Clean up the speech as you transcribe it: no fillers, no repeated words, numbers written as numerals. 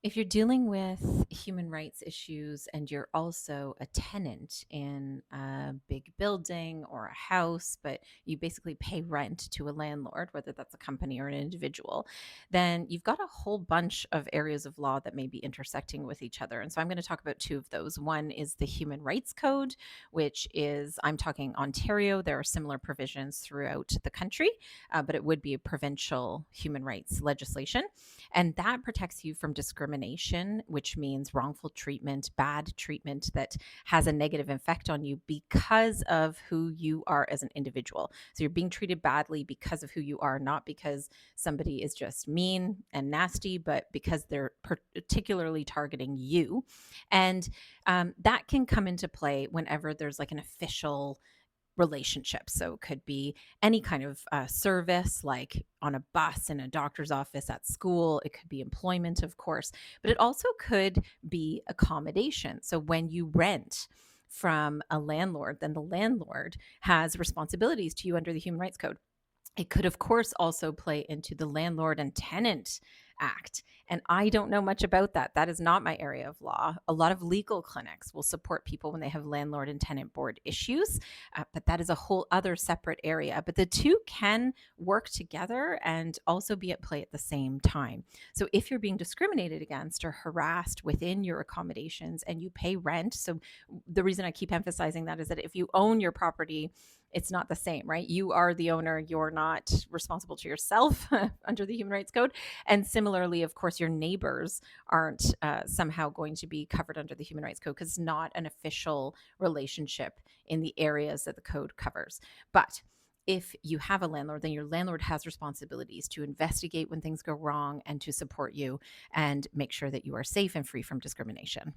If you're dealing with human rights issues and you're also a tenant in a big building or a house, but you basically pay rent to a landlord, whether that's a company or an individual, then you've got a whole bunch of areas of law that may be intersecting with each other. And so I'm going to talk about two of those. One is the Human Rights Code, which is, I'm talking Ontario. There are similar provisions throughout the country, but it would be a provincial human rights legislation. And that protects you from discrimination, which means wrongful treatment, bad treatment that has a negative effect on you because of who you are as an individual. So you're being treated badly because of who you are, not because somebody is just mean and nasty, but because they're particularly targeting you. And that can come into play whenever there's like an official relationships. So it could be any kind of service, like on a bus, in a doctor's office, at school. It could be employment, of course, but it also could be accommodation. So when you rent from a landlord, then the landlord has responsibilities to you under the Human Rights Code. It could, of course, also play into the Landlord and Tenant Act. And I don't know much about that. That is not my area of law. A lot of legal clinics will support people when they have landlord and tenant board issues, but that is a whole other separate area. But the two can work together and also be at play at the same time. So if you're being discriminated against or harassed within your accommodations and you pay rent, so the reason I keep emphasizing that is that if you own your property, it's not the same, right? You are the owner. You're not responsible to yourself under the Human Rights Code. And similarly, of course, your neighbors aren't somehow going to be covered under the Human Rights Code because it's not an official relationship in the areas that the code covers. But if you have a landlord, then your landlord has responsibilities to investigate when things go wrong and to support you and make sure that you are safe and free from discrimination.